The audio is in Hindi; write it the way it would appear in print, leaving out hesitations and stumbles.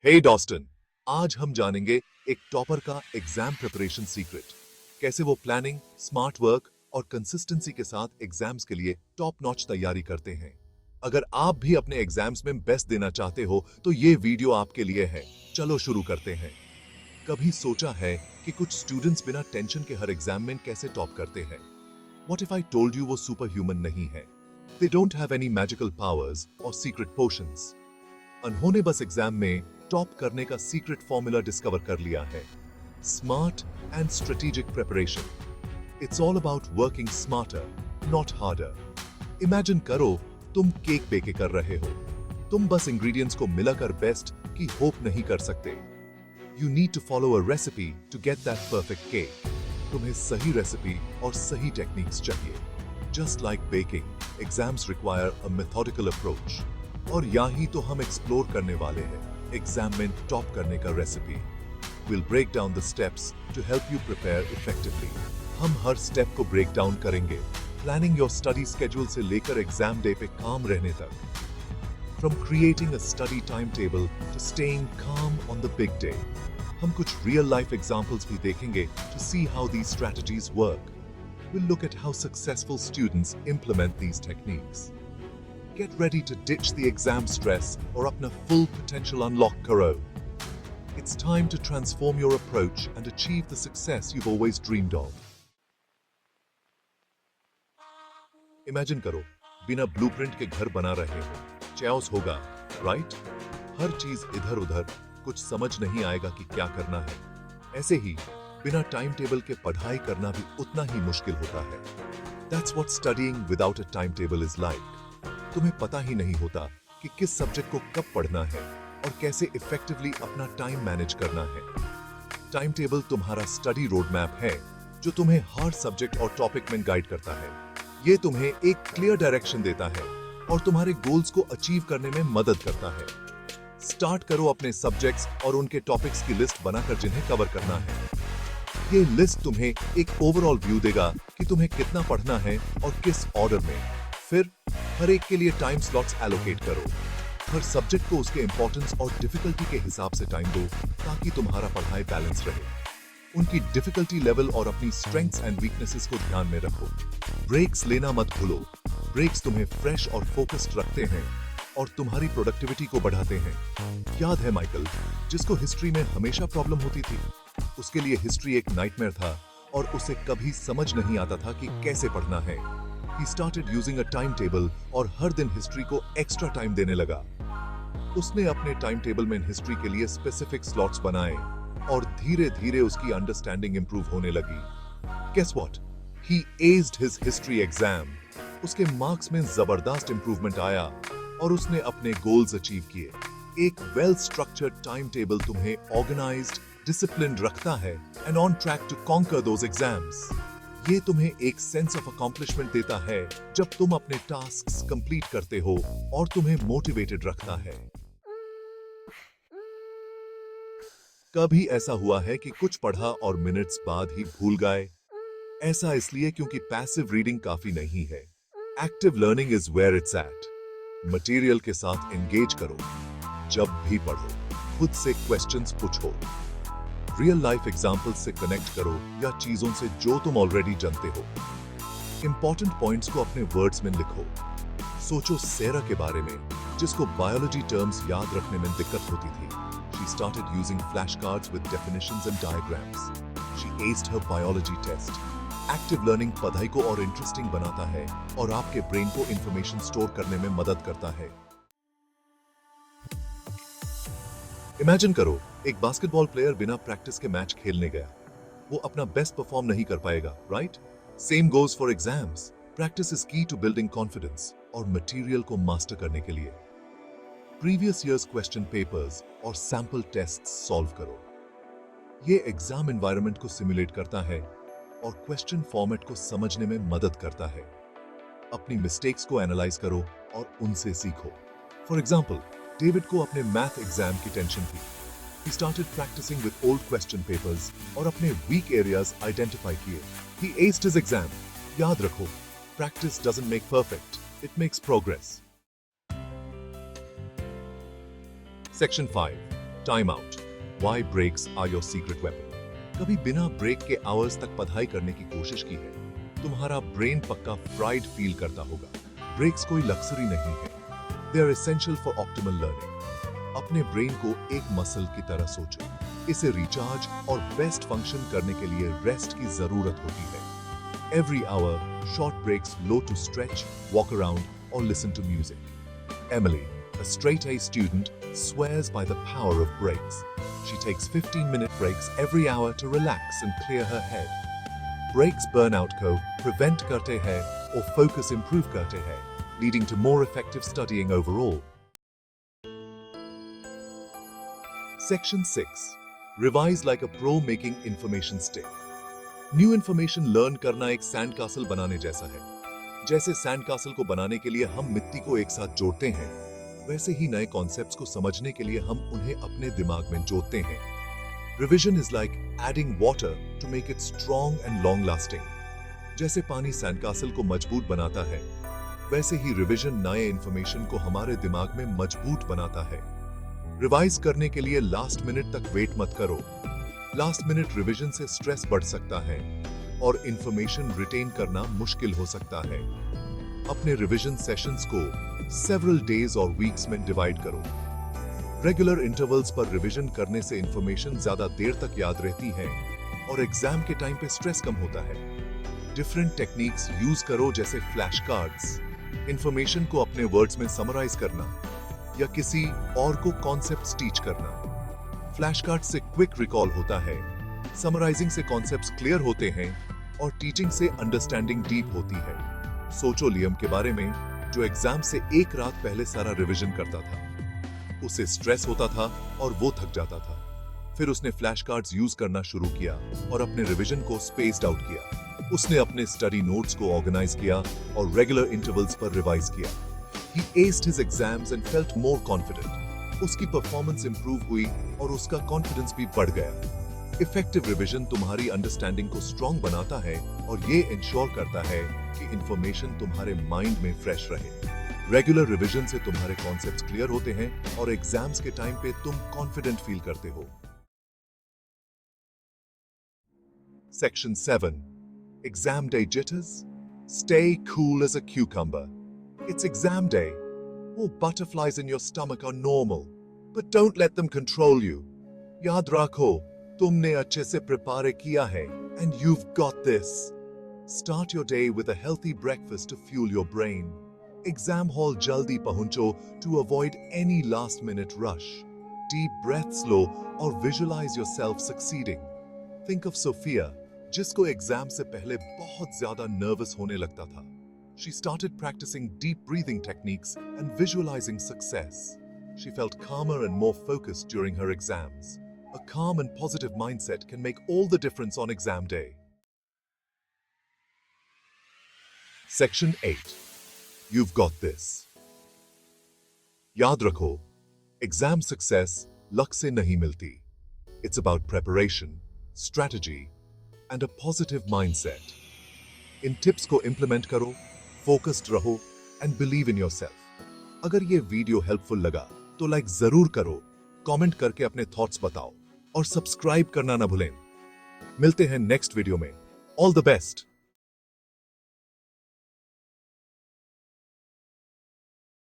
हे डॉस्टन, आज हम जानेंगे एक टॉपर का एग्जाम प्रिपरेशन सीक्रेट। कैसे वो प्लानिंग, स्मार्ट वर्क और कंसिस्टेंसी के साथ एग्जाम्स के लिए टॉप नॉच तैयारी करते हैं। अगर आप भी अपने एग्जाम्स में बेस्ट देना चाहते हो तो ये वीडियो आपके लिए है। चलो शुरू करते हैं। कभी सोचा है कि कुछ स्टूडेंट्स बिना टेंशन के हर एग्जाम में कैसे टॉप करते हैं? What if I told you वो सुपर ह्यूमन नहीं है? They don't have any magical powers or secret potions. उन्होंने बस एग्जाम में टॉप करने का सीक्रेट फॉर्मूला डिस्कवर कर लिया है। Smart and strategic preparation. It's all about working smarter, not harder. Imagine करो तुम केक बेके कर रहे हो। तुम बस इंग्रेडिएंट्स को मिलाकर बेस्ट की होप नहीं कर सकते। You need to follow a recipe to get that perfect cake. तुम्हें सही रेसिपी और सही टेक्निक्स चाहिए। Just like baking, exams require a methodical approach. और यही तो हम एक्सप्लोर करने वाले हैं एग्जाम में टॉप करने का recipe. Will break down the steps to help you prepare effectively. हम हर स्टेप को ब्रेक डाउन करेंगे, प्लानिंग योर स्टडी स्केड्यूल से लेकर एग्जाम डे पे काम रहने तक। From creating a study time table to staying calm on the big day. हम कुछ रियल लाइफ एग्जाम्पल्स भी देखेंगे to see how these strategies work. We'll look at how successful students implement these techniques. Get ready to ditch the exam stress or apna full potential unlock karo. It's time to transform your approach and achieve the success you've always dreamed of. Imagine करो, बिना ब्लूप्रिंट के घर बना रहे हो। chaos होगा, right? हर चीज इधर-उधर, कुछ समझ नहीं आएगा कि क्या करना है। ऐसे ही बिना टाइम टेबल के पढ़ाई करना भी उतना ही मुश्किल होता है। That's what studying without a timetable is like. तुम्हें पता ही नहीं होता कि किस सब्जेक्ट को कब पढ़ना है और कैसे इफेक्टिवली अपना टाइम मैनेज करना है। टाइम टेबल तुम्हारा स्टडी रोड मैप है जो तुम्हें हर सब्जेक्ट और टॉपिक में गाइड करता है। ये तुम्हें एक क्लियर डायरेक्शन देता है और तुम्हारे गोल्स को अचीव करने में मदद करता है। स्टार्ट करो अपने सब्जेक्ट्स और उनके टॉपिक्स की लिस्ट बनाकर जिन्हें कवर करना है। ये लिस्ट तुम्हें एक ओवरऑल व्यू देगा कि तुम्हें कितना पढ़ना है और किस ऑर्डर में। फिर हर एक के लिए टाइम स्लॉट्स एलोकेट करो। हर सब्जेक्ट को उसके इंपॉर्टेंस और डिफिकल्टी के हिसाब से टाइम दो ताकि तुम्हारा पढ़ाई बैलेंस रहे। उनकी डिफिकल्टी लेवल और अपनी स्ट्रेंथ्स एंड वीकनेसेस को ध्यान में रखो। ब्रेक्स लेना मत भूलो। ब्रेक्स तुम्हें फ्रेश और फोकस्ड रखते हैं और तुम्हारी प्रोडक्टिविटी को बढ़ाते हैं। याद है माइकल, जिसको हिस्ट्री में हमेशा प्रॉब्लम होती थी? उसके लिए हिस्ट्री एक नाइटमेयर था और उसे कभी समझ नहीं आता था कि कैसे पढ़ना है। He started using a timetable और हर दिन हिस्ट्री को एक्स्ट्रा टाइम देने लगा। उसने अपने टाइम टेबल में हिस्ट्री के लिए स्पेसिफिक स्लॉट्स बनाए और धीरे-धीरे उसकी अंडरस्टैंडिंग इंप्रूव होने लगी। Guess what? He aced his history exam. उसके मार्क्स में जबरदस्त इंप्रूवमेंट आया और उसने अपने गोल्स अचीव किए। एक वेल स्ट्रक्चर्ड टाइम टेबल तुम्हें ऑर्गेनाइज्ड, डिसिप्लिन्ड रखता है and on track to conquer those exams. ये तुम्हें एक सेंस ऑफ अकॉम्प्लिशमेंट देता है जब तुम अपने टास्क्स कंप्लीट करते हो और तुम्हें मोटिवेटेड रखता है। कभी ऐसा हुआ है कि कुछ पढ़ा और मिनट्स बाद ही भूल गए? ऐसा इसलिए क्योंकि पैसिव रीडिंग काफी नहीं है। Active learning is where it's at. Material के साथ एंगेज करो। जब भी पढ़ो, खुद से क्वेश्चंस पूछो। रियल लाइफ एग्जाम्पल्स से कनेक्ट करो या चीजों से जो तुम ऑलरेडी जानते हो। इंपॉर्टेंट पॉइंट्स को अपने वर्ड्स में लिखो। सोचो सेरा के बारे में, जिसको बायोलॉजी टर्म्स याद रखने में दिक्कत होती थी। She started using flashcards with definitions and diagrams. She aced her biology test. Active learning पढ़ाई को और इंटरेस्टिंग बनाता है और आपके ब्रेन को इंफॉर्मेशन स्टोर करने में मदद करता है। इमेजिन करो, एक बास्केटबॉल प्लेयर बिना प्रैक्टिस के मैच खेलने गया। वो अपना बेस्ट परफॉर्म नहीं कर पाएगा, right? Same goes for exams. Practice is की टू बिल्डिंग कॉन्फिडेंस और मटेरियल को मास्टर करने के लिए। प्रीवियस ईयर्स क्वेश्चन पेपर्स और सैंपल टेस्ट सॉल्व करो। ये एग्जाम एनवायरनमेंट को सिमुलेट करता है और क्वेश्चन फॉर्मेट को समझने में मदद करता है। अपनी मिस्टेक्स को एनालाइज करो और उनसे सीखो। फॉर एग्जाम्पल, डेविड को अपने मैथ एग्जाम की टेंशन थी। He started practicing with old question papers और अपने weak areas identify किए। He aced his exam. याद रखो, practice doesn't make perfect, it makes progress. Section 5. Time out, why breaks are your secret weapon. कभी बिना ब्रेक के आवर्स तक पढ़ाई करने की कोशिश की है? तुम्हारा ब्रेन पक्का फ्राइड फील करता होगा। ब्रेक्स कोई लक्जरी नहीं है, they are essential for optimal learning. अपने ब्रेन को एक मसल की तरह सोचो, इसे रिचार्ज और बेस्ट फंक्शन करने के लिए रेस्ट की जरूरत होती है। Every hour, short breaks low to stretch, walk around, or listen to music. Emily, a straight-A student, swears by the power of breaks. She takes 15-minute breaks every hour to relax and clear her head. Breaks burnout को prevent करते हैं और focus improve करते हैं, leading to more effective studying overall. Section 6. Revise like a pro making information stick. New information learn करना एक सैंड कासल बनाने जैसा है। जैसे सैंड कासल को बनाने के लिए हम मिट्टी को एक साथ जोड़ते हैं, वैसे ही नए कॉन्सेप्ट्स को समझने के लिए हम उन्हें अपने दिमाग में जोड़ते हैं। Revision is like adding water to make it strong and long lasting. जैसे पानी सैंड कासल को मजबूत बनाता है, वैसे ही रिविजन नए इन्फॉर्मेशन को हमारे दिमाग में मजबूत बनाता है। रिवाइज करने के लिए लास्ट मिनट तक वेट मत करो। लास्ट मिनट रिवीजन से स्ट्रेस बढ़ सकता है और इंफॉर्मेशन रिटेन करना मुश्किल हो सकता है। अपने रिवीजन सेशंस को सेवरल डेज और वीक्स में डिवाइड करो। रेगुलर इंटरवल्स पर रिवीजन करने से इंफॉर्मेशन ज्यादा देर तक याद रहती है और एग्जाम के टाइम पे स्ट्रेस कम होता है। डिफरेंट टेक्निक्स यूज करो, जैसे फ्लैश कार्ड्स, इंफॉर्मेशन को अपने वर्ड्स में समराइज करना या किसी और को कॉन्सेप्ट्स टीच करना। फ्लैश कार्ड से क्विक रिकॉल होता है, समराइजिंग से कॉन्सेप्ट्स क्लियर होते हैं और टीचिंग से अंडरस्टैंडिंग डीप होती है। सोचो लियम के बारे में, जो एग्जाम से एक रात पहले सारा रिवीजन करता था। उसे स्ट्रेस होता था और वो थक जाता था। फिर उसने फ्लैश कार्ड्स यूज करना शुरू किया और अपने रिवीजन को स्पेस्ड आउट किया। उसने अपने स्टडी नोट्स को ऑर्गेनाइज किया और रेगुलर इंटरवल्स पर रिवाइज किया। He aced his exams and felt more confident. उसकी परफॉर्मेंस इंप्रूव हुई और उसका कॉन्फिडेंस भी बढ़ गया। इफेक्टिव रिवीजन तुम्हारी अंडरस्टैंडिंग को स्ट्रॉन्ग बनाता है और ये इंश्योर करता है कि इंफॉर्मेशन तुम्हारे माइंड में फ्रेश रहे। रेगुलर रिवीजन से तुम्हारे कॉन्सेप्ट्स क्लियर होते हैं और एग्जाम्स के टाइम पे तुम कॉन्फिडेंट फील करते हो। Section 7. Exam day jitters? Stay cool as a cucumber. It's exam day. Oh, butterflies in your stomach are normal, but don't let them control you. याद रखो, तुमने अच्छे से प्रिपेयर किया है, and you've got this. Start your day with a healthy breakfast to fuel your brain. Exam hall jaldi पहुंचो to avoid any last-minute rush. Deep breaths लो और visualize yourself succeeding. Think of Sophia, जिसको एग्जाम से पहले बहुत ज्यादा नर्वस होने लगता था। She started practicing deep breathing techniques and visualizing success. She felt calmer and more focused during her exams. A calm and positive mindset can make all the difference on exam day. Section 8. You've got this. याद रखो, exam success luck से नहीं मिलती. It's about preparation, strategy, and a positive mindset. In tips को implement करो, फोकस्ड रहो एंड बिलीव इन योरसेल्फ। अगर ये वीडियो हेल्पफुल लगा तो लाइक जरूर करो, कमेंट करके अपने थॉट्स बताओ और सब्सक्राइब करना ना भूलें। मिलते हैं नेक्स्ट वीडियो में। All the best.